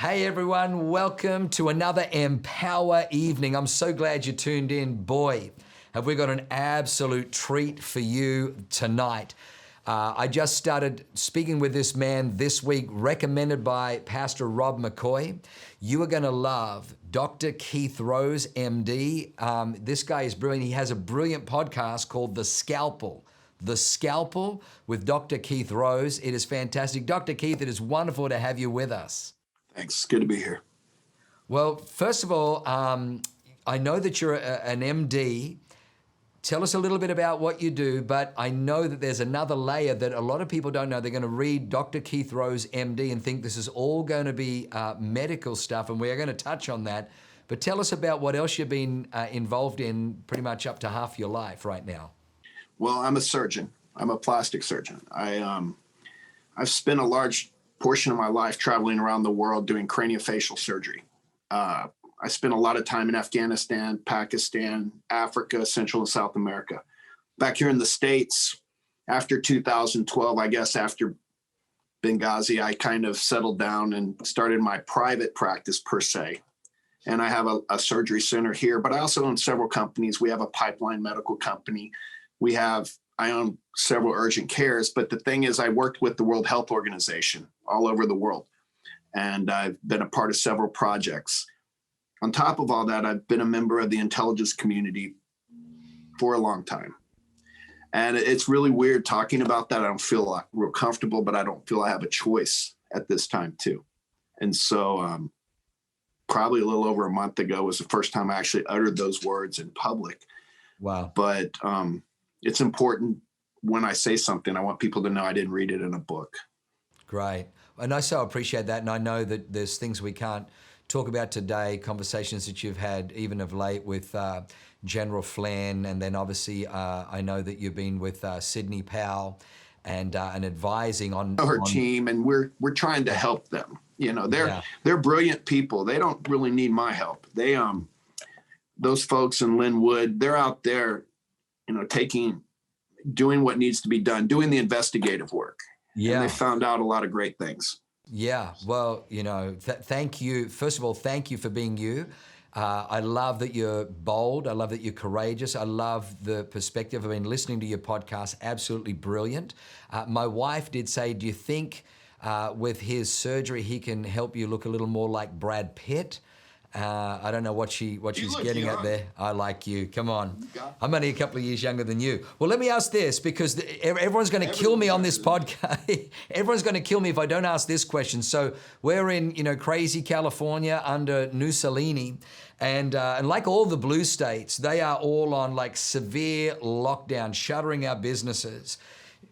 Hey everyone, welcome to another Empower Evening. I'm so glad you tuned in. Boy, have we got an absolute treat for you tonight. I just started speaking with this man this week, recommended by Pastor Rob McCoy. You are gonna love Dr. Keith Rose, MD. This guy is brilliant. He has a brilliant podcast called The Scalpel. The Scalpel with Dr. Keith Rose. It is fantastic. Dr. Keith, it is wonderful to have you with us. Thanks. Good to be here. Well, first of all, I know that you're an MD. Tell us a little bit about what you do, but I know that there's another layer that a lot of people don't know. They're going to read Dr. Keith Rose, MD, and think this is all going to be medical stuff, and we're going to touch on that. But tell us about what else you've been involved in pretty much up to half your life right now. Well, I'm a surgeon. I'm a plastic surgeon. I've spent a large portion of my life traveling around the world doing craniofacial surgery. I spent a lot of time in Afghanistan, Pakistan, Africa, Central and South America. Back here in the States, after 2012, I guess after Benghazi, I kind of settled down and started my private practice per se. And I have a surgery center here, but I also own several companies. We have a pipeline medical company. I own several urgent cares, but the thing is I worked with the World Health Organization all over the world, and I've been a part of several projects. On top of all that, I've been a member of the intelligence community for a long time. And it's really weird talking about that. I don't feel real comfortable, but I don't feel I have a choice at this time too. And so probably a little over a month ago was the first time I actually uttered those words in public. Wow. But it's important when I say something, I want people to know I didn't read it in a book. Great. And I so appreciate that. And I know that there's things we can't talk about today, conversations that you've had even of late with General Flynn. And then obviously I know that you've been with Sidney Powell and advising on her team. And we're trying to help them. You know, they're brilliant people. They don't really need my help. They, those folks in Linwood, they're out there, you know, doing what needs to be done, doing the investigative work. Yeah. And they found out a lot of great things. Yeah. Well, you know, thank you. First of all, thank you for being you. I love that you're bold. I love that you're courageous. I love the perspective. I've been listening to your podcast. Absolutely brilliant. My wife did say, do you think with his surgery, he can help you look a little more like Brad Pitt? I don't know what she's getting at there. I like you. Come on. I'm only a couple of years younger than you. Well, let me ask this, because everyone's going to kill me on this podcast. Everyone's going to kill me if I don't ask this question. So we're in, you know, crazy California under Mussolini. And like all the blue states, they are all on like severe lockdown, shuttering our businesses.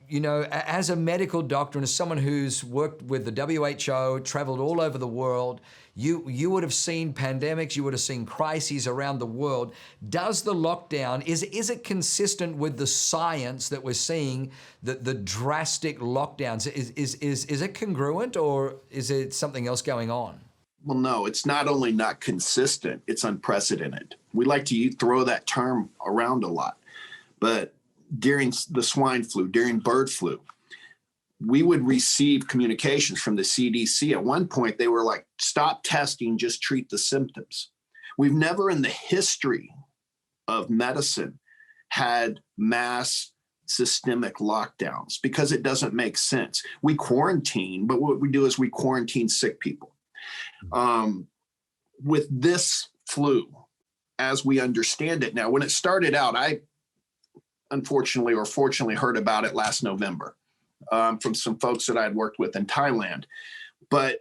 You know, as a medical doctor and as someone who's worked with the WHO, traveled all over the world, you would have seen pandemics, you would have seen crises around the world. Does the lockdown, is it consistent with the science that we're seeing, the drastic lockdowns? Is it congruent, or is it something else going on? Well, no, it's not only not consistent, it's unprecedented. We like to throw that term around a lot, but during the swine flu, during bird flu, we would receive communications from the CDC. At one point, they were like, stop testing, just treat the symptoms. We've never in the history of medicine had mass systemic lockdowns because it doesn't make sense. We quarantine, but what we do is we quarantine sick people. With this flu, as we understand it now, when it started out, I unfortunately or fortunately heard about it last November from some folks that I had worked with in Thailand. But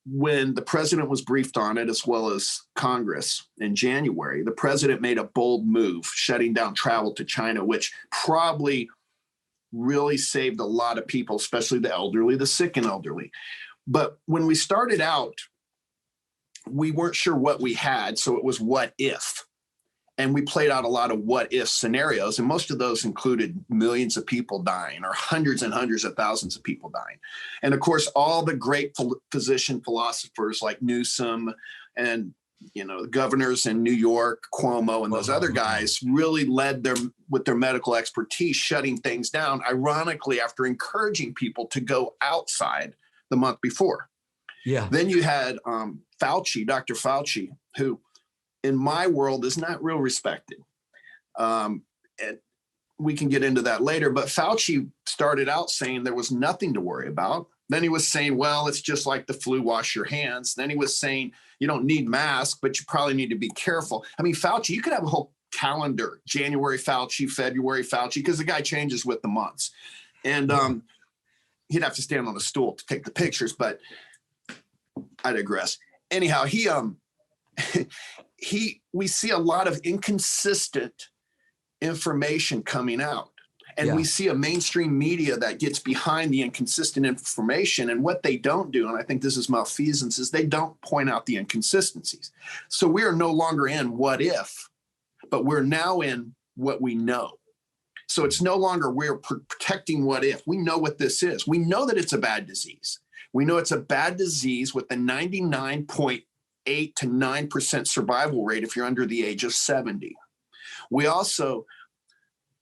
when the president was briefed on it, as well as Congress in January, the president made a bold move, shutting down travel to China, which probably really saved a lot of people, especially the elderly, the sick and elderly. But when we started out, we weren't sure what we had. So it was what if. And we played out a lot of what if scenarios. And most of those included millions of people dying or hundreds and hundreds of thousands of people dying. And of course, all the great physician philosophers like Newsom and, you know, the governors in New York, Cuomo, and those other guys really led with their medical expertise, shutting things down, ironically, after encouraging people to go outside the month before. Yeah. Then you had Fauci, Dr. Fauci, who in my world is not real respected. And we can get into that later, but Fauci started out saying there was nothing to worry about. Then he was saying, well, it's just like the flu, wash your hands. Then he was saying, you don't need masks, but you probably need to be careful. I mean, Fauci, you could have a whole calendar, January Fauci, February Fauci, because the guy changes with the months. And he'd have to stand on a stool to take the pictures, but I digress. Anyhow, we see a lot of inconsistent information coming out. And we see a mainstream media that gets behind the inconsistent information. And what they don't do, and I think this is malfeasance, is they don't point out the inconsistencies. So we are no longer in what if, but we're now in what we know. So it's no longer we're protecting what if. We know what this is. We know that it's a bad disease. We know it's a bad disease with a 99.8 to 9% survival rate if you're under the age of 70. We also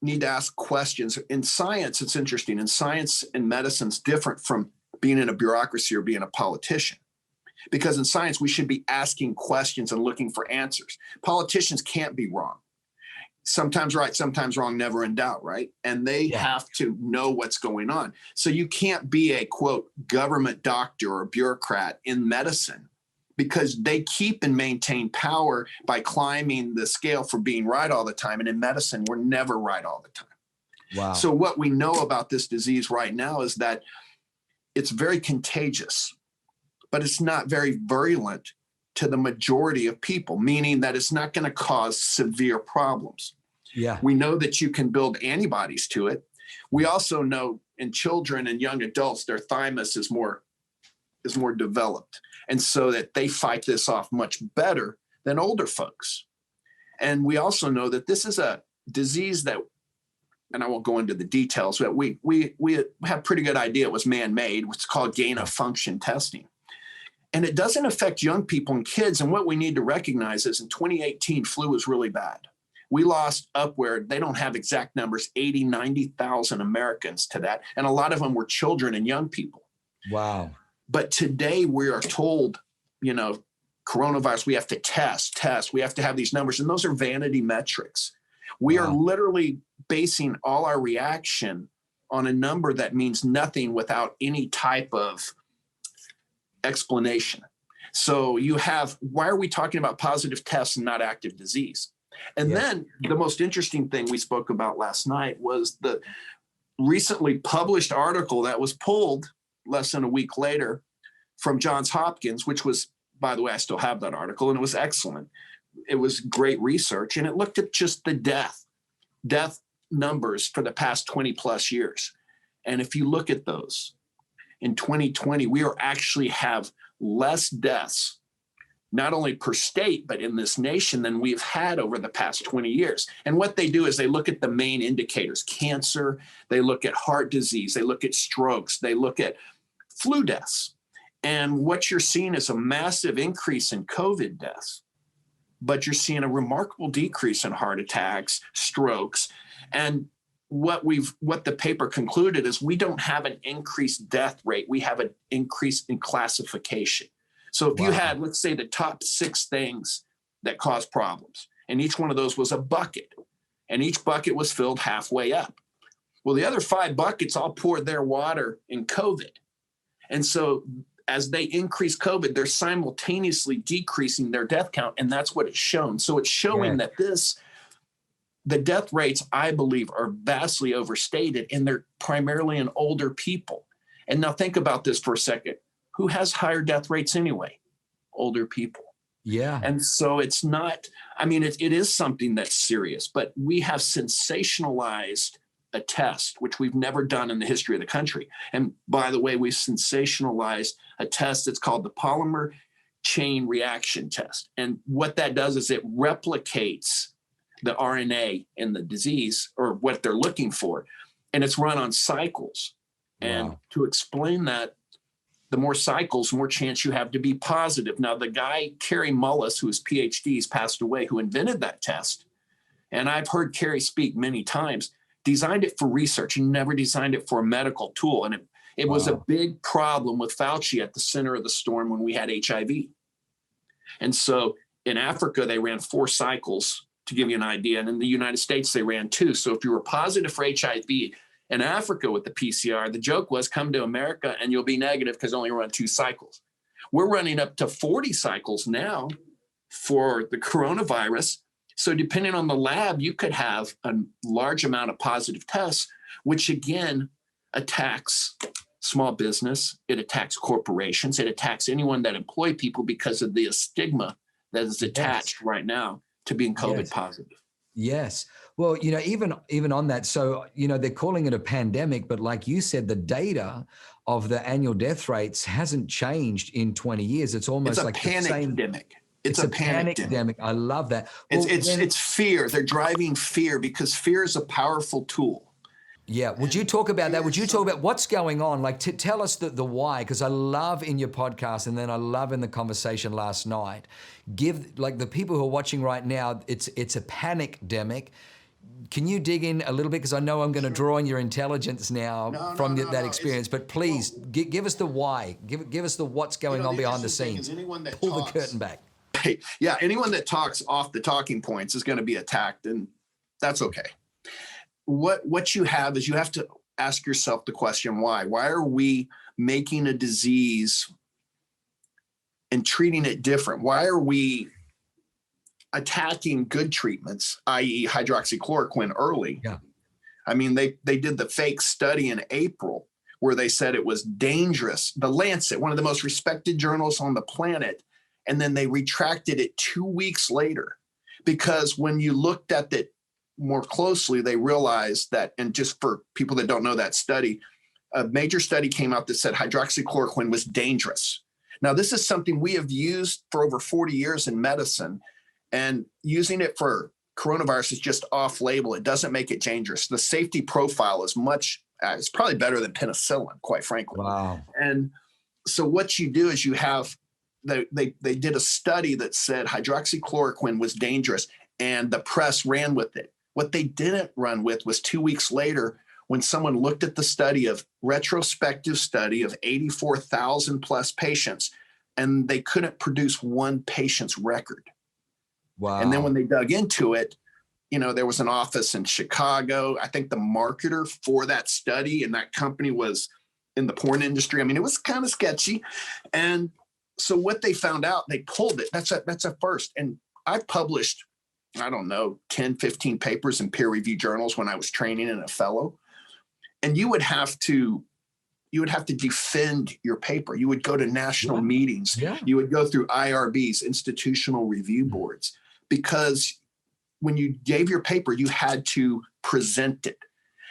need to ask questions. In science, it's interesting. In science and medicine, it's different from being in a bureaucracy or being a politician. Because in science, we should be asking questions and looking for answers. Politicians can't be wrong. Sometimes right, sometimes wrong, never in doubt, right? And they have to know what's going on. So you can't be a, quote, government doctor or bureaucrat in medicine, because they keep and maintain power by climbing the scale for being right all the time. And in medicine, we're never right all the time. Wow. So what we know about this disease right now is that it's very contagious, but it's not very virulent to the majority of people, meaning that it's not going to cause severe problems. Yeah. We know that you can build antibodies to it. We also know in children and young adults, their thymus is more developed. And so that they fight this off much better than older folks. And we also know that this is a disease that, and I won't go into the details, but we have a pretty good idea it was man-made, what's called gain-of-function testing. And it doesn't affect young people and kids. And what we need to recognize is in 2018, flu was really bad. We lost upward, they don't have exact numbers, 80, 90,000 Americans to that. And a lot of them were children and young people. Wow. But today we are told, coronavirus, we have to test, we have to have these numbers. And those are vanity metrics. We are literally basing all our reaction on a number that means nothing without any type of explanation. So you have, why are we talking about positive tests and not active disease? And then the most interesting thing we spoke about last night was the recently published article that was pulled less than a week later from Johns Hopkins, which was, by the way, I still have that article, and it was excellent. It was great research, and it looked at just the death numbers for the past 20 plus years. And if you look at those, in 2020, we are actually have less deaths, not only per state, but in this nation than we've had over the past 20 years. And what they do is they look at the main indicators, cancer, they look at heart disease, they look at strokes, they look at flu deaths. And what you're seeing is a massive increase in COVID deaths, but you're seeing a remarkable decrease in heart attacks, strokes. And what the paper concluded is we don't have an increased death rate. We have an increase in classification. So if you had, let's say, the top 6 things that cause problems, and each one of those was a bucket, and each bucket was filled halfway up. Well, the other 5 buckets all poured their water in COVID. And so as they increase COVID, they're simultaneously decreasing their death count, and that's what it's shown. So it's showing that the death rates, I believe, are vastly overstated, and they're primarily in older people. And now think about this for a second. Who has higher death rates anyway? Older people. Yeah. And so it's not, I mean, it is something that's serious, but we have sensationalized a test, which we've never done in the history of the country. And by the way, we sensationalized a test that's called the polymer chain reaction test. And what that does is it replicates the RNA in the disease, or what they're looking for, and it's run on cycles. And to explain that, the more cycles, more chance you have to be positive. Now, the guy, Kerry Mullis, whose PhD has passed away, who invented that test, and I've heard Kerry speak many times, designed it for research. He never designed it for a medical tool. And It was a big problem with Fauci at the center of the storm when we had HIV. And so in Africa, they ran 4 cycles, to give you an idea. And in the United States, they ran 2. So if you were positive for HIV in Africa with the PCR, the joke was come to America and you'll be negative because only run 2 cycles. We're running up to 40 cycles now for the coronavirus. So depending on the lab, you could have a large amount of positive tests, which again attacks small business. It attacks corporations. It attacks anyone that employ people because of the stigma that is attached right now to being COVID positive. Yes. Well, you know, even on that, so, you know, they're calling it a pandemic, but like you said, the data of the annual death rates hasn't changed in 20 years. It's almost like the same. It's a panic-demic. I love that. Well, it's fear. They're driving fear because fear is a powerful tool. Yeah. Would you talk about that? Would you talk about what's going on? Like, tell us the why, because I love in your podcast, and then I love in the conversation last night. Give, like, the people who are watching right now, it's a panic-demic. Can you dig in a little bit? Because I know I'm going to draw on your intelligence now from that experience. But please, give us the why. Give us the what's going on behind the scenes. Pull the curtain back. Yeah, anyone that talks off the talking points is going to be attacked, and that's okay. What you have is you have to ask yourself the question, why? Why are we making a disease and treating it different? Why are we attacking good treatments, i.e. hydroxychloroquine early? Yeah. I mean, they did the fake study in April where they said it was dangerous. The Lancet, one of the most respected journals on the planet, and then they retracted it 2 weeks later because when you looked at it more closely, they realized that, and just for people that don't know that study, a major study came out that said hydroxychloroquine was dangerous. Now, this is something we have used for over 40 years in medicine, and using it for coronavirus is just off-label. It doesn't make it dangerous. The safety profile is it's probably better than penicillin, quite frankly. Wow. And so what you do is you have, they did a study that said hydroxychloroquine was dangerous, and the press ran with it. What they didn't run with was 2 weeks later, when someone looked at the study of retrospective study of 84,000 plus patients, and they couldn't produce one patient's record. Wow. And then when they dug into it, you know, there was an office in Chicago. I think the marketer for that study and that company was in the porn industry. I mean, it was kind of sketchy. And so what they found out, they pulled it. That's a first. And I published, I don't know, 10, 15 papers in peer-reviewed journals when I was training and a fellow. And you would have to defend your paper. You would go to national meetings. Yeah. You would go through IRBs, institutional review boards, because when you gave your paper, you had to present it.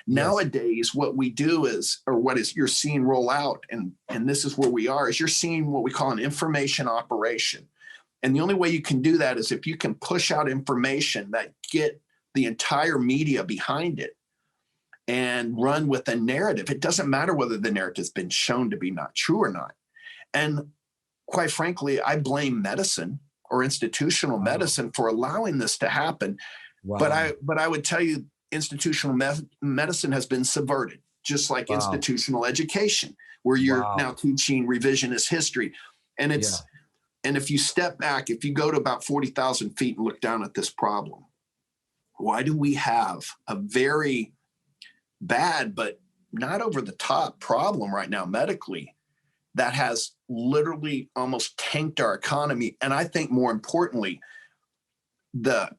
Nowadays, what we do is, or what is you're seeing roll out, and this is where we are, is you're seeing what we call an information operation. And the only way you can do that is if you can push out information that get the entire media behind it and run with a narrative. It doesn't matter whether the narrative's been shown to be not true or not. And quite frankly, I blame medicine or institutional medicine for allowing this to happen. Wow. But I would tell you, institutional medicine has been subverted, just like institutional education, where you're now teaching revisionist history. And it's and if you step back, if you go to about 40,000 feet and look down at this problem, why do we have a very bad but not over the top problem right now medically that has literally almost tanked our economy? And I think more importantly, the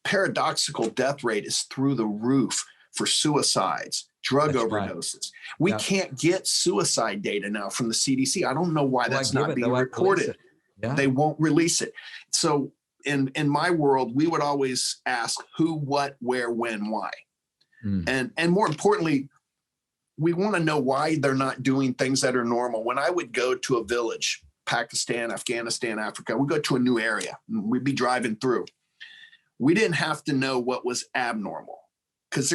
paradoxical death rate is through the roof for suicides, drug overdoses. Right. We can't get suicide data now from the CDC. I don't know why that's not being reported. They won't release it. So in my world, we would always ask who, what, where, when, why. And more importantly, we want to know why they're not doing things that are normal. When I would go to a village, Pakistan, Afghanistan, Africa, we'd go to a new area, we'd be driving through. We didn't have to know what was abnormal, because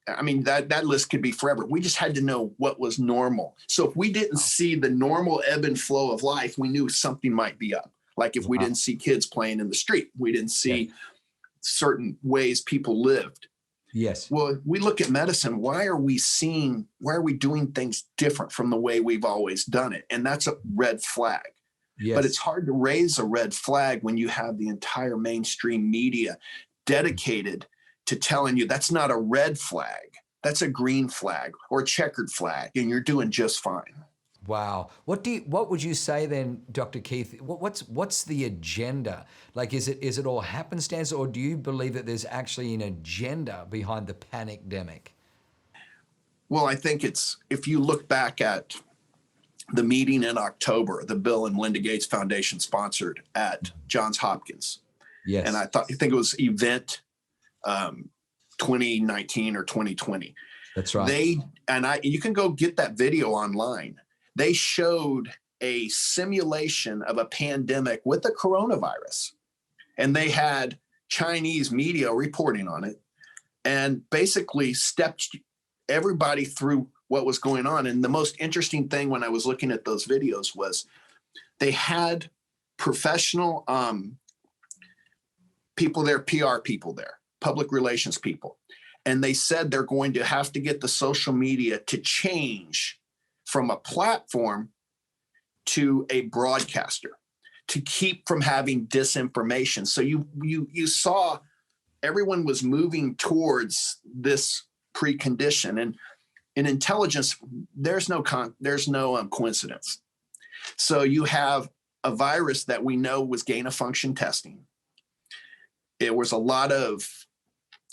that list could be forever. We just had to know what was normal. So if we didn't see the normal ebb and flow of life, we knew something might be up. Like if we didn't see kids playing in the street, we didn't see certain ways people lived. Yes. Well, we look at medicine. Why are we doing things different from the way we've always done it? And that's a red flag. But it's Yes. hard to raise a red flag when you have the entire mainstream media dedicated to telling you that's not a red flag. That's a green flag or a checkered flag, and you're doing just fine. Wow. What would you say then, Dr. Keith? What's the agenda? Like, is it all happenstance, or do you believe that there's actually an agenda behind the panicdemic? Well, I think it's, if you look back at the meeting in October, the Bill and Melinda Gates Foundation sponsored at Johns Hopkins, and Yes. I think it was event 2019 or 2020. That's right. You can go get that video online. They showed a simulation of a pandemic with the coronavirus, and they had Chinese media reporting on it and basically stepped everybody through what was going on. And the most interesting thing when I was looking at those videos was they had professional people there, PR people there, public relations people. And they said they're going to have to get the social media to change from a platform to a broadcaster to keep from having disinformation. So you saw everyone was moving towards this precondition. And in intelligence, there's no coincidence. So you have a virus that we know was gain of function testing. It was a lot of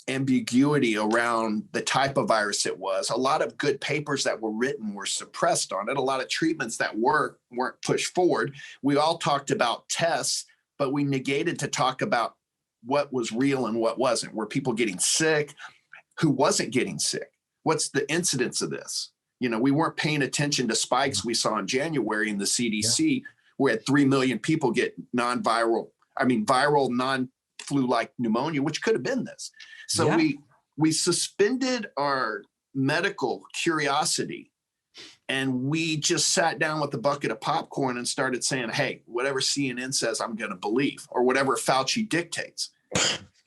ambiguity around the type of virus it was. A lot of good papers that were written were suppressed on it. A lot of treatments that weren't pushed forward. We all talked about tests, but we negated to talk about what was real and what wasn't. Were people getting sick? Who wasn't getting sick? What's the incidence of this? We weren't paying attention to spikes we saw in January in the CDC, where 3 million people get viral non-flu-like pneumonia, which could have been this. So we suspended our medical curiosity, and we just sat down with a bucket of popcorn and started saying, hey, whatever CNN says, I'm going to believe, or whatever Fauci dictates.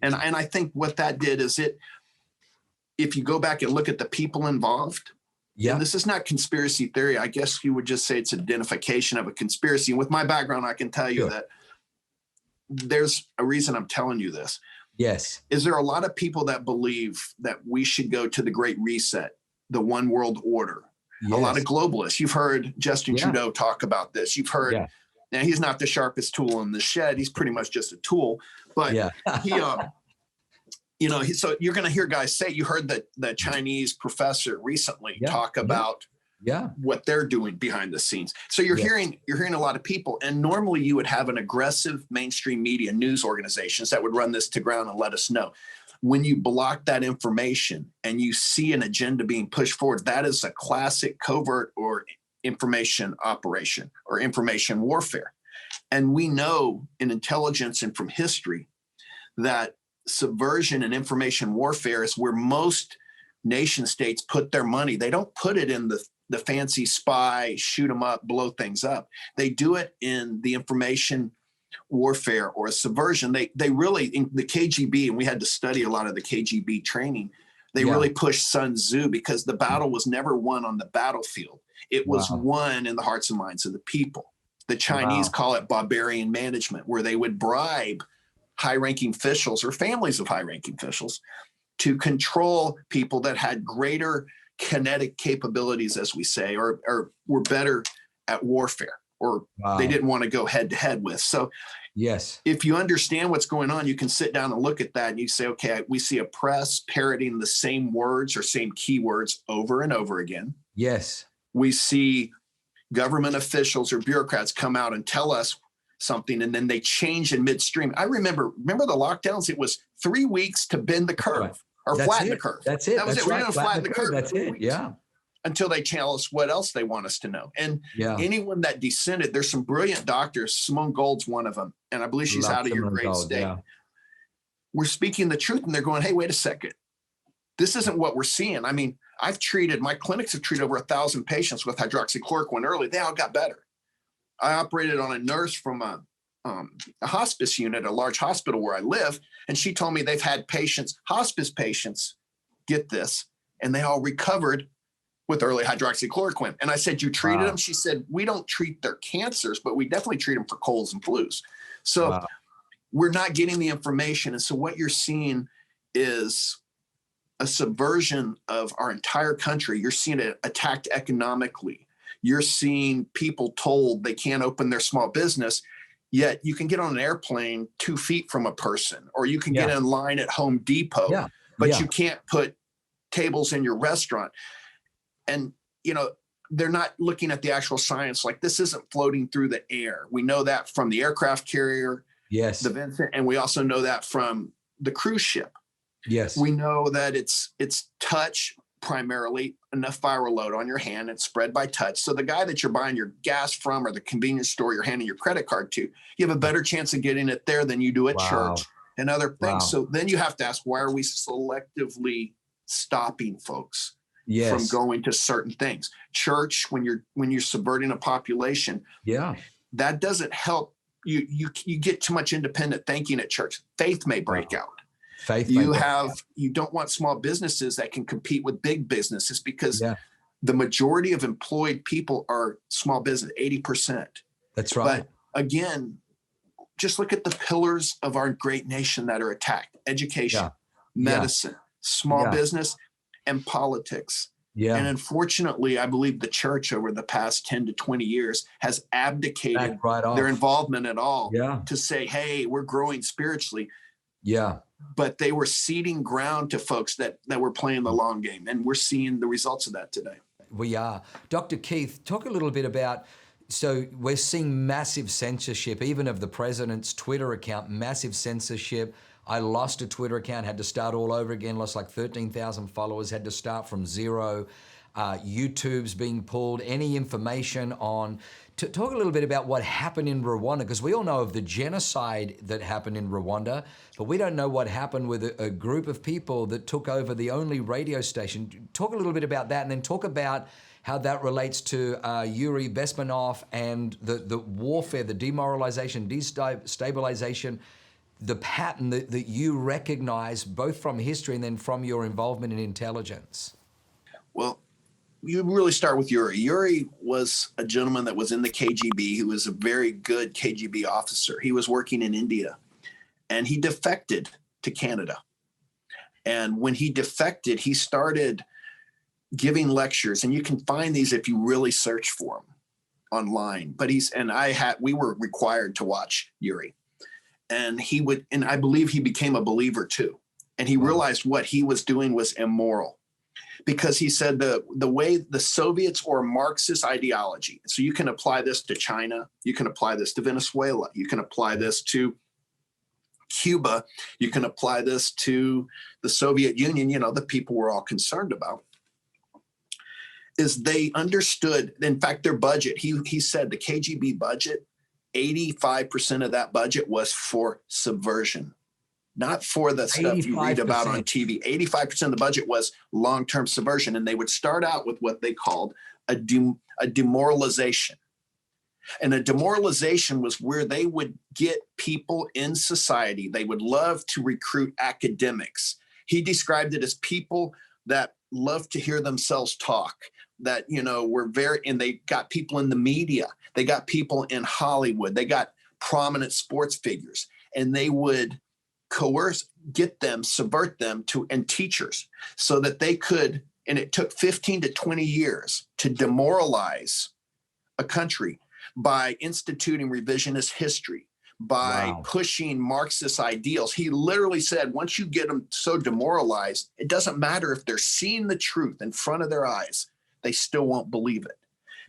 And I think what that did is if you go back and look at the people involved, and this is not conspiracy theory. I guess you would just say it's identification of a conspiracy. And with my background, I can tell you that there's a reason I'm telling you this. Yes. Is there a lot of people that believe that we should go to the Great Reset, the one world order? Yes. A lot of globalists. You've heard Justin Trudeau talk about this. You've heard, now he's not the sharpest tool in the shed. He's pretty much just a tool, but so you're going to hear guys say, you heard that the Chinese professor recently talk about what they're doing behind the scenes. So you're hearing a lot of people, and normally you would have an aggressive mainstream media news organizations that would run this to ground and let us know. When you block that information and you see an agenda being pushed forward, that is a classic covert or information operation or information warfare. And we know in intelligence and from history that subversion and information warfare is where most nation states put their money. They don't put it in the fancy spy, shoot them up, blow things up. They do it in the information warfare or subversion. They really, in the KGB, and we had to study a lot of the KGB training, they really pushed Sun Tzu because the battle was never won on the battlefield. It was won in the hearts and minds of the people. The Chinese call it barbarian management, where they would bribe high-ranking officials or families of high-ranking officials to control people that had greater kinetic capabilities, as we say, or were better at warfare, or they didn't want to go head-to-head with. So if you understand what's going on, you can sit down and look at that and you say, okay, we see a press parroting the same words or same keywords over and over again. Yes. We see government officials or bureaucrats come out and tell us something, and then they change in midstream. I remember the lockdowns. It was 3 weeks to bend the curve or flatten the curve. That's it. That was it. We're going to flatten the curve. That's it. Yeah. Until they tell us what else they want us to know. And anyone that dissented, there's some brilliant doctors. Simone Gold's one of them, and I believe she's out of your great state. Yeah. We're speaking the truth, and they're going, hey, wait a second. This isn't what we're seeing. I mean, my clinics have treated over 1,000 patients with hydroxychloroquine early. They all got better. I operated on a nurse from a hospice unit, a large hospital where I live, and she told me they've had hospice patients, get this, and they all recovered with early hydroxychloroquine. And I said, you treated them? She said, we don't treat their cancers, but we definitely treat them for colds and flus. So we're not getting the information. And so what you're seeing is a subversion of our entire country. You're seeing it attacked economically. You're seeing people told they can't open their small business, yet you can get on an airplane 2 feet from a person, or you can get in line at Home Depot, but you can't put tables in your restaurant. And, you know, they're not looking at the actual science. Like, this isn't floating through the air. We know that from the aircraft carrier, the Vincent, and we also know that from the cruise ship. We know that it's touch primarily, enough viral load on your hand. It's spread by touch. So the guy that you're buying your gas from, or the convenience store you're handing your credit card to, you have a better chance of getting it there than you do at church and other things. So then you have to ask, why are we selectively stopping folks from going to certain things? Church, when you're subverting a population, that doesn't help. You get too much independent thinking at church. Faith may break out. You don't want small businesses that can compete with big businesses, because the majority of employed people are small business, 80%. That's right. But again, just look at the pillars of our great nation that are attacked: education, medicine, small business, and politics. And unfortunately, I believe the church over the past 10 to 20 years has abdicated their involvement at all to say, hey, we're growing spiritually. But they were ceding ground to folks that were playing the long game. And we're seeing the results of that today. We are. Dr. Keith, talk a little bit about, so we're seeing massive censorship, even of the president's Twitter account, massive censorship. I lost a Twitter account, had to start all over again, lost like 13,000 followers, had to start from zero. YouTube's being pulled, any information on. Talk a little bit about what happened in Rwanda, because we all know of the genocide that happened in Rwanda, but we don't know what happened with a group of people that took over the only radio station. Talk a little bit about that, and then talk about how that relates to Yuri Bezmenov and the warfare, the demoralization, destabilization, the pattern that you recognize both from history and then from your involvement in intelligence. Well, you really start with Yuri. Yuri was a gentleman that was in the KGB. He was a very good KGB officer. He was working in India, and he defected to Canada. And when he defected, he started giving lectures, and you can find these if you really search for them online. But we were required to watch Yuri, and I believe he became a believer too. And he realized what he was doing was immoral, because he said the way the Soviets, or Marxist ideology, so you can apply this to China, you can apply this to Venezuela, you can apply this to Cuba, you can apply this to the Soviet Union, the people we're all concerned about, is they understood, in fact, their budget, he said the KGB budget, 85% of that budget was for subversion. Not for the stuff you read about on TV. 85% of the budget was long-term subversion. And they would start out with what they called a demoralization. And a demoralization was where they would get people in society. They would love to recruit academics. He described it as people that love to hear themselves talk, that, were and they got people in the media. They got people in Hollywood. They got prominent sports figures, and they would coerce, get them, subvert them and teachers, so that they could, and it took 15 to 20 years to demoralize a country by instituting revisionist history, by pushing Marxist ideals. He literally said, once you get them so demoralized, it doesn't matter if they're seeing the truth in front of their eyes, they still won't believe it.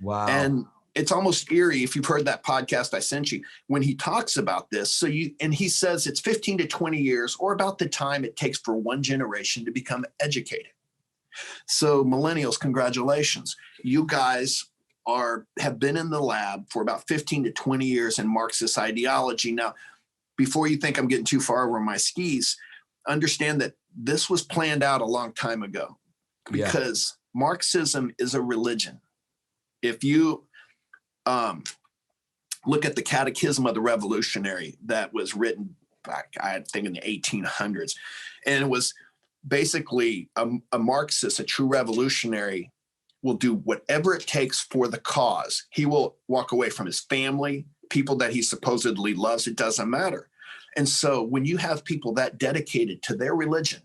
And it's almost eerie, if you've heard that podcast I sent you, when he talks about this. And he says it's 15 to 20 years, or about the time it takes for one generation to become educated. So millennials, congratulations. You guys have been in the lab for about 15 to 20 years in Marxist ideology. Now, before you think I'm getting too far over my skis, understand that this was planned out a long time ago, because Marxism is a religion. If you look at the Catechism of the Revolutionary that was written back, I think, in the 1800s, and it was basically a Marxist, a true revolutionary, will do whatever it takes for the cause. He will walk away from his family, people that he supposedly loves. It doesn't matter. And so when you have people that dedicated to their religion,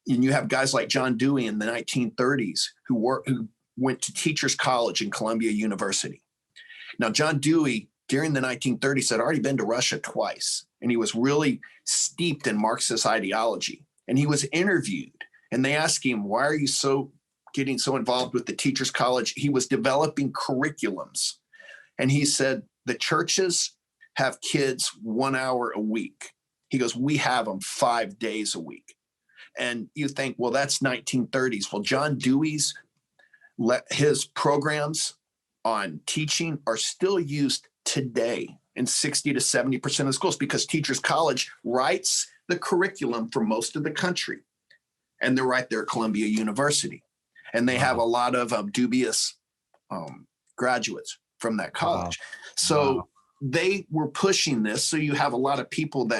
and you have guys like John Dewey in the 1930s who went to Teachers College in Columbia University. Now, John Dewey, during the 1930s, had already been to Russia twice, and he was really steeped in Marxist ideology. And he was interviewed, and they asked him, why are you getting so involved with the Teachers College? He was developing curriculums. And he said, the churches have kids 1 hour a week. He goes, we have them 5 days a week. And you think, well, that's 1930s. Well, John Dewey's, his programs on teaching are still used today in 60 to 70% of schools, because Teachers College writes the curriculum for most of the country. And they're right there at Columbia University. And they have a lot of dubious graduates from that college. So they were pushing this. So you have a lot of people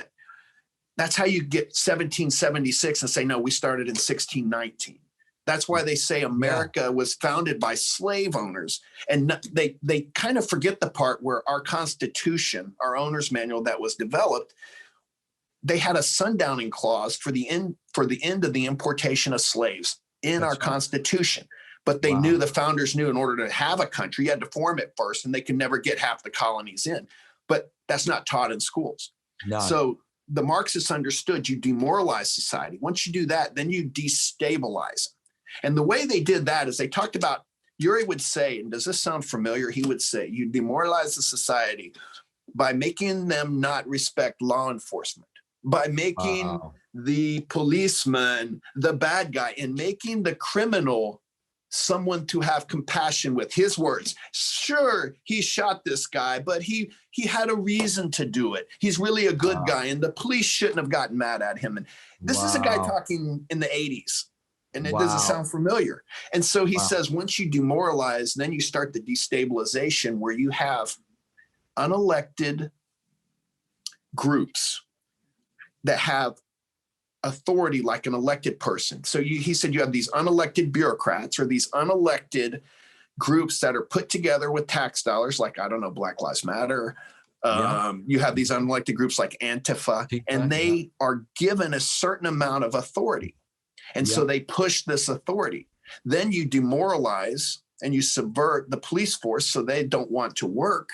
that's how you get 1776 and say, no, we started in 1619. That's why they say America was founded by slave owners. And they kind of forget the part where our Constitution, our owner's manual that was developed, they had a sundowning clause for the end of the importation of slaves in our Constitution. But they knew, the founders knew, in order to have a country, you had to form it first, and they could never get half the colonies in. But that's not taught in schools. No. So the Marxists understood you demoralize society. Once you do that, then you destabilize them. And the way they did that is they talked about, Yuri would say, and does this sound familiar? He would say, you demoralize the society by making them not respect law enforcement, by making the policeman the bad guy, and making the criminal someone to have compassion with. His words, sure, he shot this guy, but he had a reason to do it. He's really a good guy, and the police shouldn't have gotten mad at him. And this is a guy talking in the 80s, and it doesn't sound familiar. And so he says, once you demoralize, then you start the destabilization, where you have unelected groups that have authority like an elected person. So he said you have these unelected bureaucrats, or these unelected groups that are put together with tax dollars, like, I don't know, Black Lives Matter. You have these unelected groups like Antifa, and they are given a certain amount of authority. And so they push this authority. Then you demoralize and you subvert the police force so they don't want to work.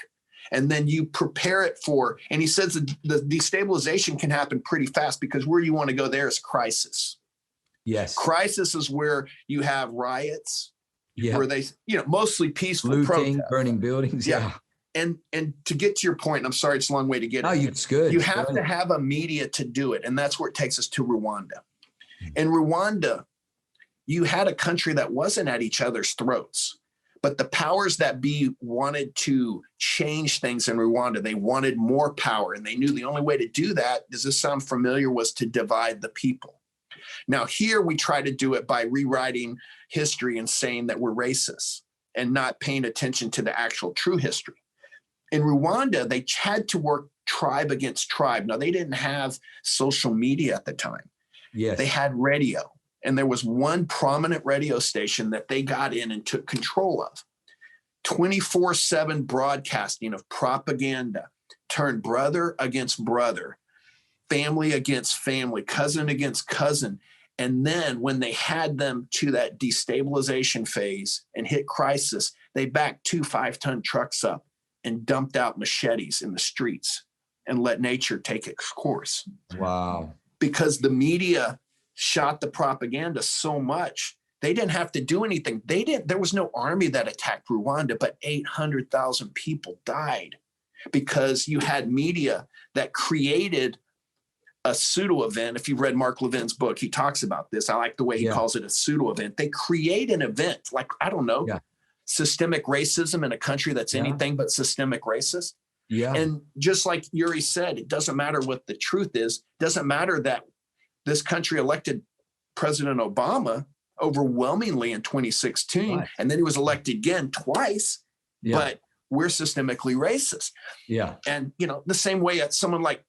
And then you prepare it for, and he says that the destabilization can happen pretty fast, because where you want to go there is crisis. Yes. Crisis is where you have riots, where they, mostly peaceful looting, burning buildings. Yeah. And to get to your point, and I'm sorry, it's a long way to get. No, it's good. You have to have a media to do it. And that's where it takes us to Rwanda. In Rwanda, you had a country that wasn't at each other's throats. But the powers that be wanted to change things in Rwanda. They wanted more power, and they knew the only way to do that, does this sound familiar, was to divide the people. Now, here we try to do it by rewriting history and saying that we're racist and not paying attention to the actual true history. In Rwanda, they had to work tribe against tribe. Now, they didn't have social media at the time. Yes. They had radio. And there was one prominent radio station that they got in and took control of. 24/7 broadcasting of propaganda turned brother against brother, family against family, cousin against cousin. And then when they had them to that destabilization phase and hit crisis, they backed 2 5-ton trucks up and dumped out machetes in the streets and let nature take its course. Wow. Because the media shot the propaganda so much, they didn't have to do anything. There was no army that attacked Rwanda, but 800,000 people died because you had media that created a pseudo event. If you've read Mark Levin's book, he talks about this. I like the way he calls it a pseudo event. They create an event like, I don't know, systemic racism in a country that's anything but systemic racist. Yeah. And just like Yuri said, it doesn't matter what the truth is. It doesn't matter that this country elected President Obama overwhelmingly in 2016, and then he was elected again twice, but we're systemically racist. Yeah. And, the same way someone like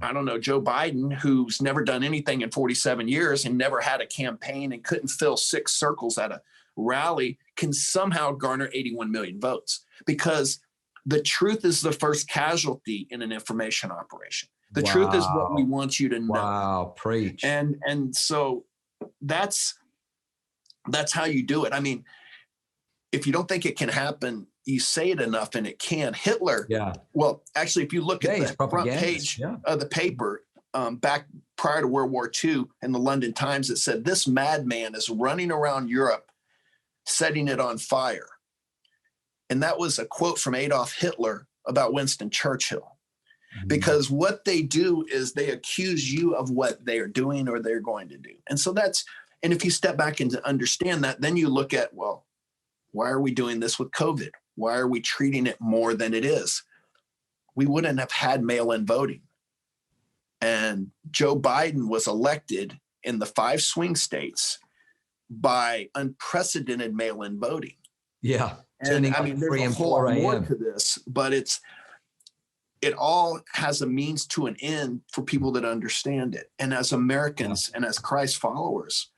I don't know, Joe Biden, who's never done anything in 47 years and never had a campaign and couldn't fill 6 circles at a rally, can somehow garner 81 million votes, because the truth is the first casualty in an information operation. The truth is what we want you to know. Wow, preach. And so that's how you do it. I mean, if you don't think it can happen, you say it enough and it can. Hitler, well, actually, if you look at the front page of the paper, back prior to World War II in the London Times, it said, "This madman is running around Europe, setting it on fire." And that was a quote from Adolf Hitler about Winston Churchill. Because what they do is they accuse you of what they are doing or they're going to do. And so and if you step back and understand that, then you look at, well, why are we doing this with COVID? Why are we treating it more than it is? We wouldn't have had mail-in voting. And Joe Biden was elected in the 5 swing states by unprecedented mail-in voting. Yeah. And I mean, there's a whole lot more to this, but it all has a means to an end for people that understand it. And as Americans and as Christ followers,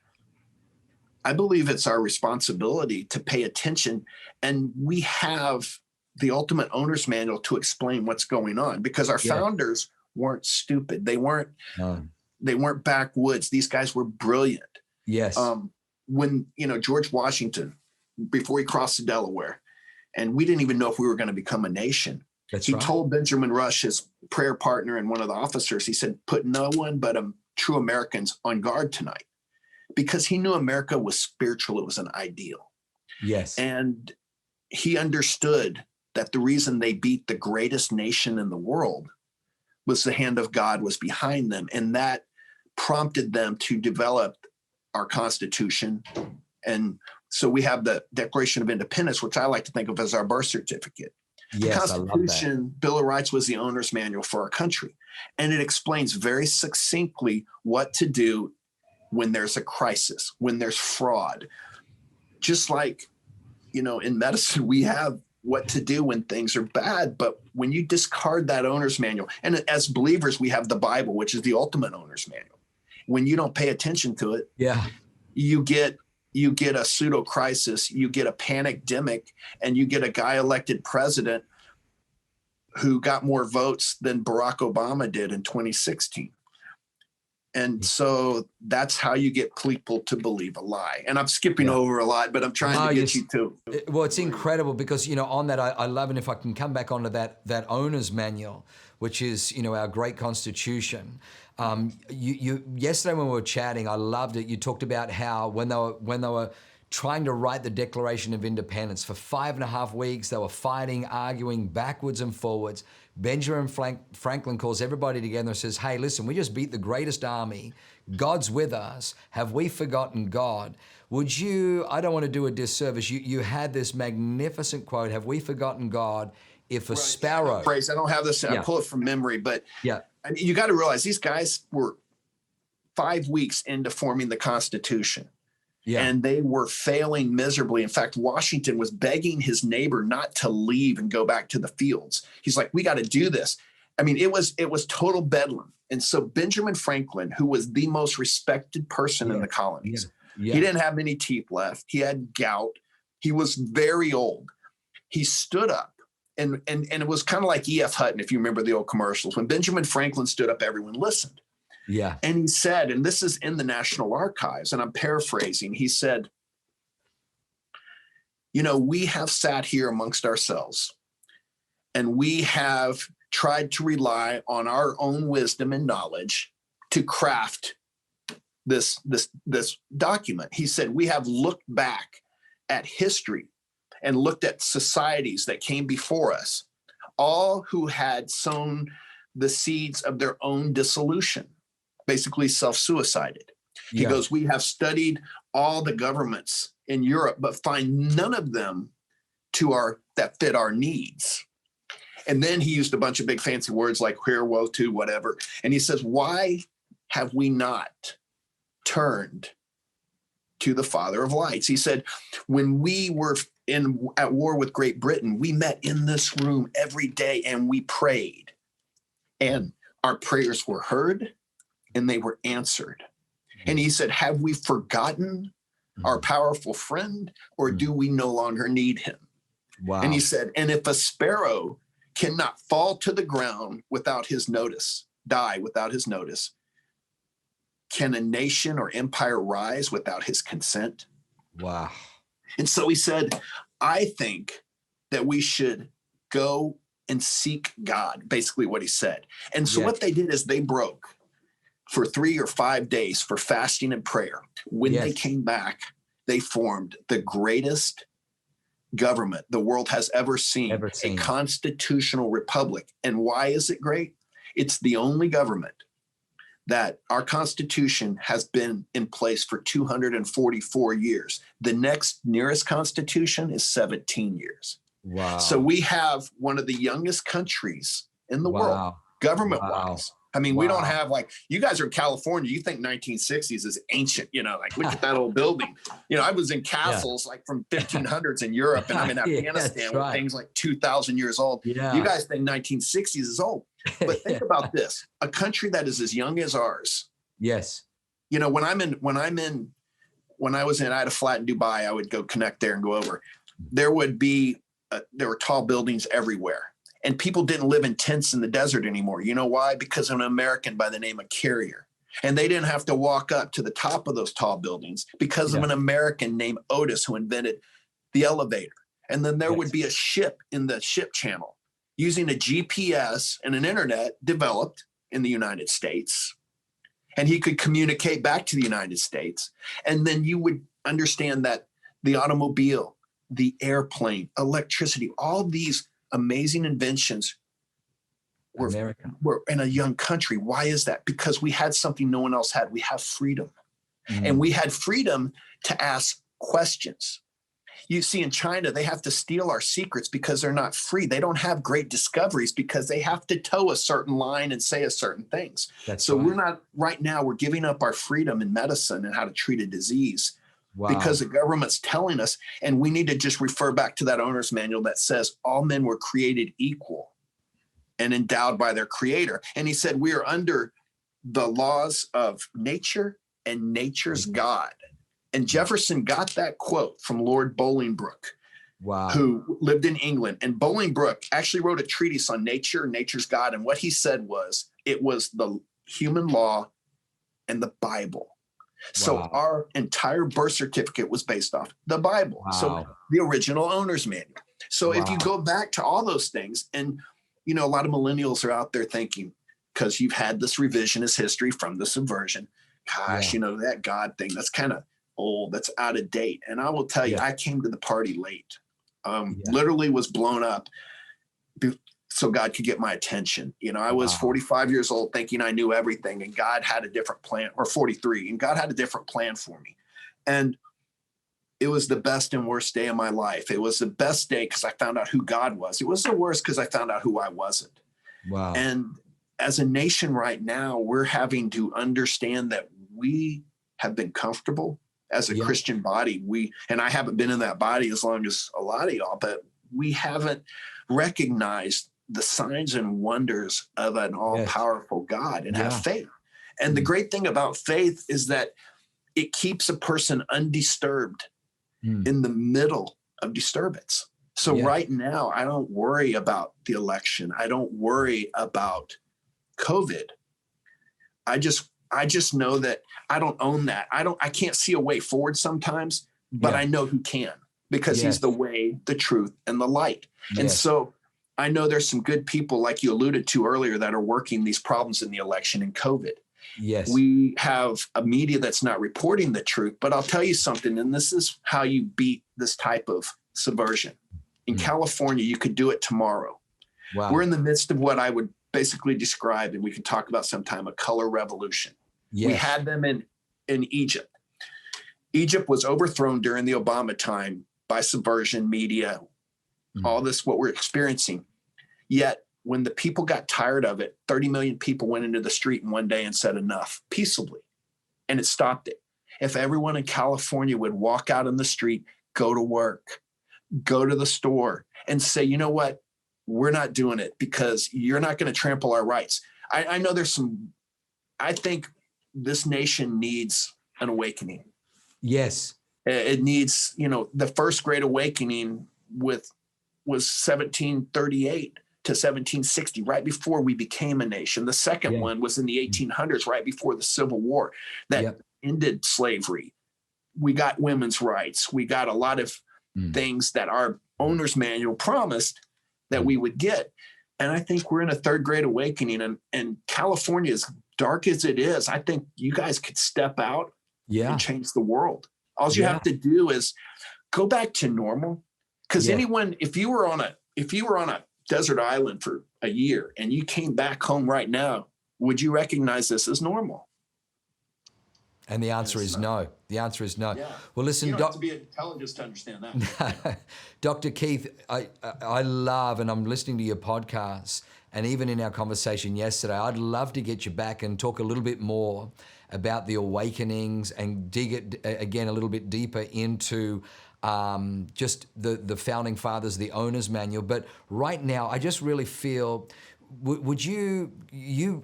I believe it's our responsibility to pay attention. And we have the ultimate owner's manual to explain what's going on, because our founders weren't stupid. They weren't backwoods. These guys were brilliant. Yes. When, George Washington, before he crossed the Delaware, and we didn't even know if we were going to become a nation. He told Benjamin Rush, his prayer partner and one of the officers, he said, "Put no one but true Americans on guard tonight," because he knew America was spiritual. It was an ideal. Yes. And he understood that the reason they beat the greatest nation in the world was the hand of God was behind them. And that prompted them to develop our Constitution. And so we have the Declaration of Independence, which I like to think of as our birth certificate. Yes, the Constitution, Bill of Rights, was the owner's manual for our country. And it explains very succinctly what to do when there's a crisis, when there's fraud. Just like, in medicine, we have what to do when things are bad. But when you discard that owner's manual, and as believers, we have the Bible, which is the ultimate owner's manual. When you don't pay attention to it, you get a pseudo crisis, you get a panic-demic, and you get a guy elected president who got more votes than Barack Obama did in 2016. And so that's how you get people to believe a lie. And I'm skipping over a lot, but I'm trying to get you to. Well, it's incredible because, on that, I love, and if I can come back onto that owner's manual, which is, our great Constitution. You yesterday when we were chatting, I loved it. You talked about how when they were trying to write the Declaration of Independence for 5.5 weeks, they were fighting, arguing backwards and forwards. Benjamin Franklin calls everybody together and says, "Hey, listen, we just beat the greatest army. God's with us. Have we forgotten God?" Would you, I don't want to do a disservice, you had this magnificent quote, "Have we forgotten God? If a sparrow..." Phrase, I don't have this, I pull it from memory, but I mean, you got to realize these guys were 5 weeks into forming the Constitution. And they were failing miserably. In fact, Washington was begging his neighbor not to leave and go back to the fields. He's like, "We got to do this." I mean, it was total bedlam. And so Benjamin Franklin, who was the most respected person in the colonies, he didn't have any teeth left. He had gout. He was very old. He stood up. And it was kind of like E.F. Hutton, if you remember the old commercials. When Benjamin Franklin stood up, everyone listened. And he said, and this is in the National Archives, and I'm paraphrasing, he said, "We have sat here amongst ourselves, and we have tried to rely on our own wisdom and knowledge to craft this document." He said, "We have looked back at history and looked at societies that came before us, all who had sown the seeds of their own dissolution, basically self-suicided." He goes, "We have studied all the governments in Europe, but find none of them that fit our needs." And then he used a bunch of big fancy words like where, woe to, whatever. And he says, "Why have we not turned to the Father of lights?" He said, "When we were at war with Great Britain, we met in this room every day and we prayed. And our prayers were heard and they were answered. And he said, have we forgotten our powerful friend, or do we no longer need him? Wow. And he said, and if a sparrow cannot fall to the ground without his notice, die without his notice, can a nation or empire rise without his consent? Wow. And so he said, I think that we should go and seek God, basically what he said. And so what they did is they broke for 3 or 5 days for fasting and prayer. When they came back, they formed the greatest government the world has ever seen, a constitutional republic. And why is it great? It's the only government that our Constitution has been in place for 244 years. The next nearest Constitution is 17 years. Wow. So we have one of the youngest countries in the world, government-wise. I mean, we don't have, like, you guys are in California, you think 1960s is ancient, you know, like, look at that old building. You know, I was in castles like from 1500s in Europe, and I'm in Afghanistan with things like 2,000 years old. You guys think 1960s is old. But think about this, a country that is as young as ours. Yes. You know, when I had a flat in Dubai, I would go connect there and go over. There were tall buildings everywhere. And people didn't live in tents in the desert anymore. You know why? Because of an American by the name of Carrier. And they didn't have to walk up to the top of those tall buildings because of an American named Otis who invented the elevator. And then there would be a ship in the ship channel using a GPS and an internet developed in the United States. And he could communicate back to the United States. And then you would understand that the automobile, the airplane, electricity, all these amazing inventions were in a young country. Why is that? Because we had something no one else had. We have freedom. And we had freedom to ask questions. You see, in China, they have to steal our secrets because they're not free. They don't have great discoveries because they have to toe a certain line and say a certain things. We're not, right now, we're giving up our freedom in medicine and how to treat a disease. Because the government's telling us, and we need to just refer back to that owner's manual that says all men were created equal and endowed by their creator. And he said, we are under the laws of nature and nature's God. And Jefferson got that quote from Lord Bolingbroke, who lived in England. And Bolingbroke actually wrote a treatise on nature, nature's God. And what he said was, it was the human law and the Bible. So our entire birth certificate was based off the Bible. So the original owner's manual. So if you go back to all those things, and, you know, a lot of millennials are out there thinking, because you've had this revisionist history from the subversion, gosh, you know, that God thing, that's kind of old, that's out of date. And I will tell you, I came to the party late, literally was blown up so God could get my attention. You know, I was 45 years old thinking I knew everything, and God had a different plan, or 43, and God had a different plan for me. And it was the best and worst day of my life. It was the best day because I found out who God was. It was the worst because I found out who I wasn't. And as a nation right now, we're having to understand that we have been comfortable as a Christian body. And I haven't been in that body as long as a lot of y'all, but we haven't recognized the signs and wonders of an all-powerful God and have faith. And the great thing about faith is that it keeps a person undisturbed in the middle of disturbance. So right now, I don't worry about the election. I don't worry about COVID. I just know that I don't own that. I can't see a way forward sometimes, but I know who can, because he's the way, the truth, and the light. And so I know there's some good people, like you alluded to earlier, that are working these problems in the election and COVID. We have a media that's not reporting the truth, but I'll tell you something, and this is how you beat this type of subversion. In California, you could do it tomorrow. We're in the midst of what I would basically describe, and we can talk about sometime, a color revolution. We had them in Egypt. Egypt was overthrown during the Obama time by subversion, media, all this, what we're experiencing. Yet when the people got tired of it, 30 million people went into the street in one day and said enough, peaceably, and it stopped it. If everyone in California would walk out in the street, go to work, go to the store, and say, you know what, we're not doing it because you're not going to trample our rights. I know I think this nation needs an awakening. Yes. It needs, the first great awakening was 1738 to 1760, right before we became a nation. The second one was in the 1800s, right before the Civil War, that ended slavery. We got women's rights. We got a lot of things that our owner's manual promised that we would get. And I think we're in a third great awakening. And California, as dark as it is, I think you guys could step out and change the world. All you have to do is go back to normal. Because anyone, if you were on a desert island for a year and you came back home right now, would you recognize this as normal? And the answer is no. The answer is no. Yeah. Well, listen, you don't have to be intelligent to understand that. Dr. Keith, I love, and I'm listening to your podcasts, and even in our conversation yesterday, I'd love to get you back and talk a little bit more about the awakenings and dig it again a little bit deeper into just the founding fathers, the owner's manual. But right now, I just really feel, would you,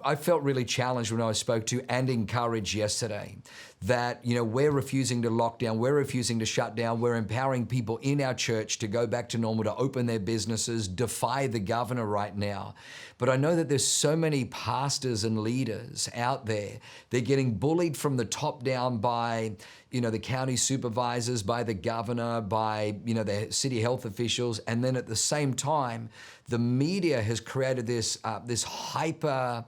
I felt really challenged when I spoke to and encouraged yesterday that, we're refusing to lock down, we're refusing to shut down, we're empowering people in our church to go back to normal, to open their businesses, defy the governor right now. But I know that there's so many pastors and leaders out there, they're getting bullied from the top down by, the county supervisors, by the governor, by, the city health officials. And then at the same time, the media has created this hyper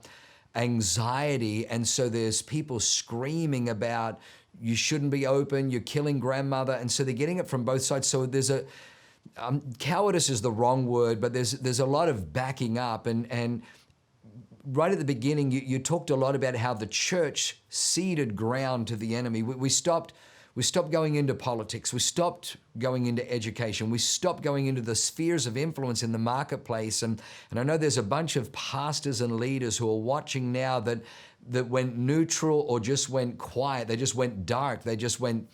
anxiety. And so there's people screaming about, you shouldn't be open, you're killing grandmother. And so they're getting it from both sides. So there's cowardice is the wrong word, but there's a lot of backing up. And right at the beginning, you talked a lot about how the church ceded ground to the enemy. We stopped going into politics. We stopped going into education. We stopped going into the spheres of influence in the marketplace. And I know there's a bunch of pastors and leaders who are watching now that went neutral or just went quiet. They just went dark. They just went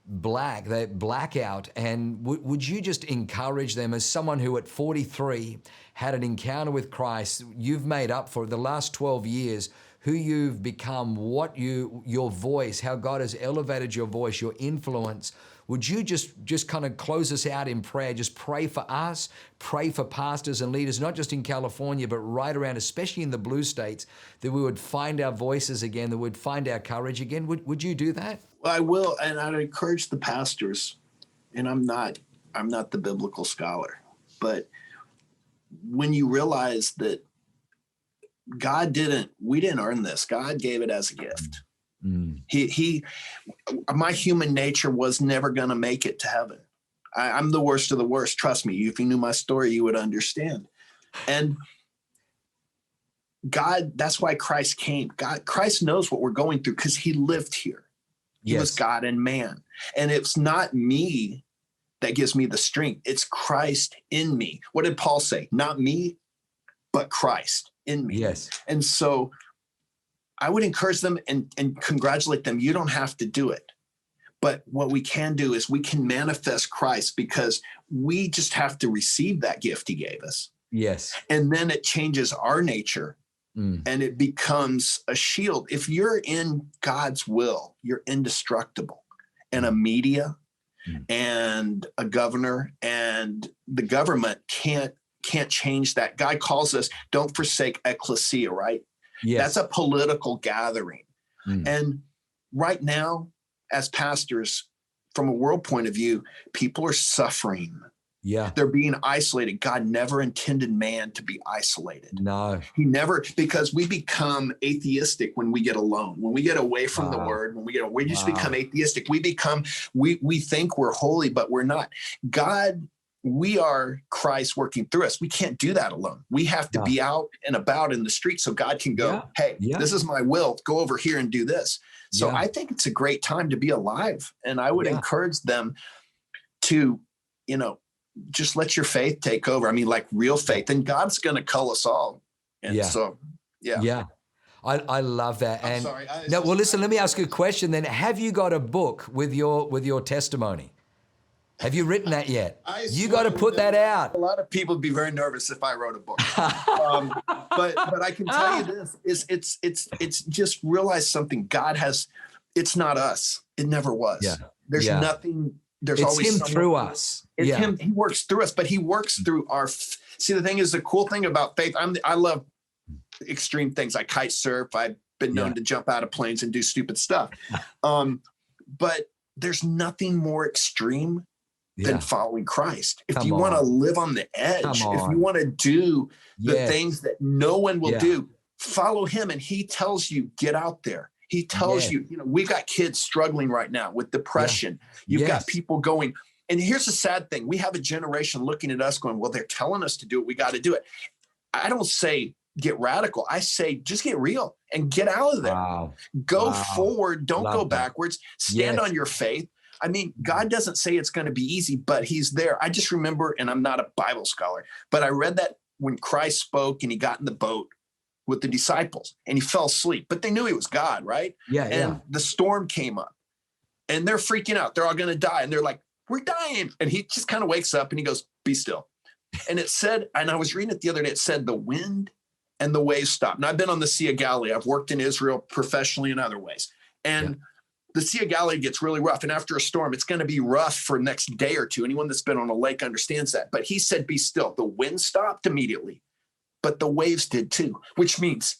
black. They blackout. And would you just encourage them, as someone who at 43 had an encounter with Christ, you've made up for the last 12 years, who you've become, your voice, how God has elevated your voice, your influence. Would you just kind of close us out in prayer? Just pray for us, pray for pastors and leaders, not just in California, but right around, especially in the blue states, that we would find our voices again, that we'd find our courage again. Would you do that? Well, I will, and I'd encourage the pastors, and I'm not the biblical scholar, but when you realize that we didn't earn this. God gave it as a gift. My human nature was never going to make it to heaven. I'm the worst of the worst. Trust me. If you knew my story, you would understand. And God, that's why Christ came. Christ knows what we're going through because he lived here. He was God and man. And it's not me that gives me the strength. It's Christ in me. What did Paul say? Not me, but Christ in me. Yes. And so I would encourage them and congratulate them. You don't have to do it. But what we can do is we can manifest Christ because we just have to receive that gift he gave us. Yes. And then it changes our nature and it becomes a shield. If you're in God's will, you're indestructible. And a media and a governor and the government can't change that. God calls us, don't forsake ecclesia, right? Yes. That's a political gathering. And right now, as pastors, from a world point of view, people are suffering. Yeah. They're being isolated. God never intended man to be isolated. No. He never, because we become atheistic when we get alone, when we get away from the word, we just become atheistic. We think we're holy, but we're not. God, we are Christ working through us. We can't do that alone. We have to be out and about in the street so God can go, hey, this is my will. Go over here and do this. So I think it's a great time to be alive. And I would encourage them to, just let your faith take over. I mean, like real faith. And God's going to call us all. And so, Yeah. I love that. I'm and sorry. Listen, let me ask you a question then. Have you got a book with your testimony? Have you written that yet? You got to swear put that out. A lot of people would be very nervous if I wrote a book. But I can tell you this: it's just realize something. God has. It's not us. It never was. Yeah. There's nothing. There's it's always him through us. It's him. He works through us, but he works through our. See, the thing is, the cool thing about faith. I love extreme things. I kite surf. I've been known to jump out of planes and do stupid stuff. But there's nothing more extreme than following Christ. If you want to live on the edge, if you want to do the things that no one will do, follow him. And he tells you, get out there. He tells you, we've got kids struggling right now with depression. You've got people going, and here's the sad thing. We have a generation looking at us going, well, they're telling us to do it. We got to do it. I don't say get radical. I say just get real and get out of there. Go forward. Don't go backwards. Stand on your faith. I mean, God doesn't say it's going to be easy, but he's there. I just remember, and I'm not a Bible scholar, but I read that when Christ spoke and he got in the boat with the disciples and he fell asleep, but they knew he was God, right? And the storm came up and they're freaking out. They're all going to die. And they're like, we're dying. And he just kind of wakes up and he goes, be still. And it said, and I was reading it the other day, it said the wind and the waves stopped. And I've been on the Sea of Galilee. I've worked in Israel professionally in other ways. And the Sea of Galilee gets really rough. And after a storm, it's going to be rough for the next day or two. Anyone that's been on a lake understands that. But he said, be still. The wind stopped immediately, but the waves did too, which means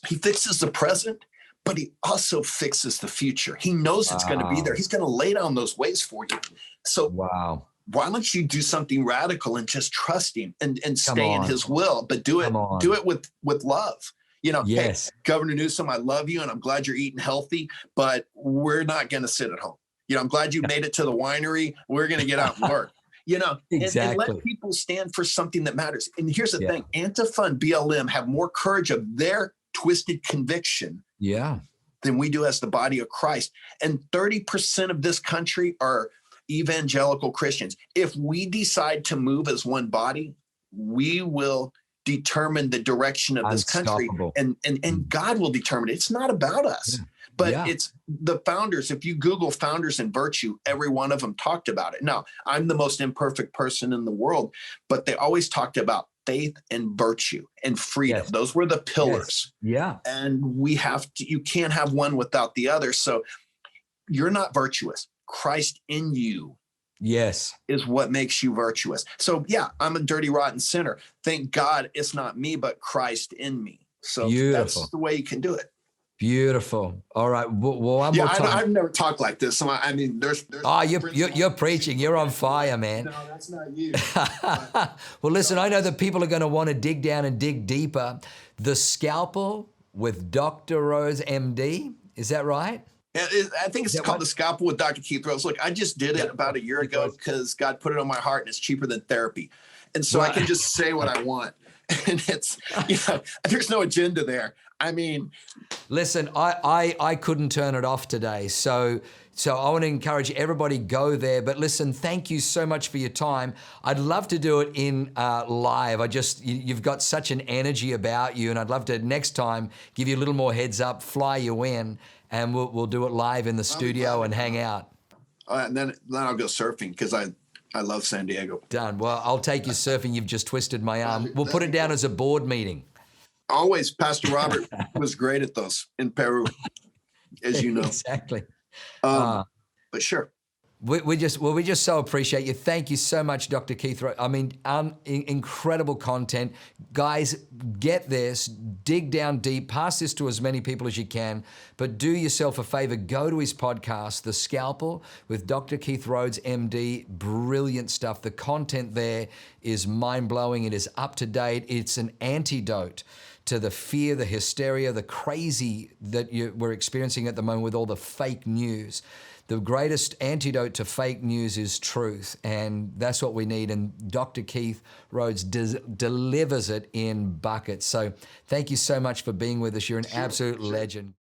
he fixes the present, but he also fixes the future. He knows it's going to be there. He's going to lay down those waves for you. So why don't you do something radical and just trust him and stay in his will, but do it with love. Hey, Governor Newsom, I love you and I'm glad you're eating healthy, but we're not going to sit at home. I'm glad you made it to the winery. We're going to get out and work. And let people stand for something that matters. And here's the thing, Antifa and BLM have more courage of their twisted conviction than we do as the body of Christ. And 30% of this country are evangelical Christians. If we decide to move as one body, we will determine the direction of this country, and God will determine it. It's not about us. But it's the founders. If you Google founders and virtue, every one of them talked about it. Now, I'm the most imperfect person in the world, but they always talked about faith and virtue and freedom. Those were the pillars. And you can't have one without the other. So you're not virtuous. Christ in you is what makes you virtuous. So I'm a dirty, rotten sinner. Thank God it's not me, but Christ in me. So that's the way you can do it. Beautiful. All right. Well, one more time. I've never talked like this. So I mean, there's you're preaching. You're on fire, man. No, that's not you. Well, listen, I know that people are going to want to dig down and dig deeper. The Scalpel with Dr. Rhodes, MD. Is that right? I think it's called The Scalpel with Dr. Keith Rhodes. Look, I just did it about a year ago because God put it on my heart and it's cheaper than therapy. And so I can just say what I want. And it's, there's no agenda there. I mean, listen, I couldn't turn it off today. So I want to encourage everybody, go there. But listen, thank you so much for your time. I'd love to do it in live. You've got such an energy about you, and I'd love to next time give you a little more heads up, fly you in, and we'll do it live in the studio and hang out. And then I'll go surfing because I love San Diego. Done. Well, I'll take you surfing. You've just twisted my arm. We'll put it down as a board meeting. Always, Pastor Robert was great at those in Peru, as you know. Exactly. But sure. We just so appreciate you. Thank you so much, Dr. Keith. I mean, incredible content. Guys, get this, dig down deep, pass this to as many people as you can, but do yourself a favor, go to his podcast, The Scalpel with Dr. Keith Rhodes, MD. Brilliant stuff. The content there is mind-blowing. It is up to date. It's an antidote to the fear, the hysteria, the crazy that we're experiencing at the moment with all the fake news. The greatest antidote to fake news is truth, and that's what we need. And Dr. Keith Rhodes delivers it in buckets. So thank you so much for being with us. You're an absolute legend.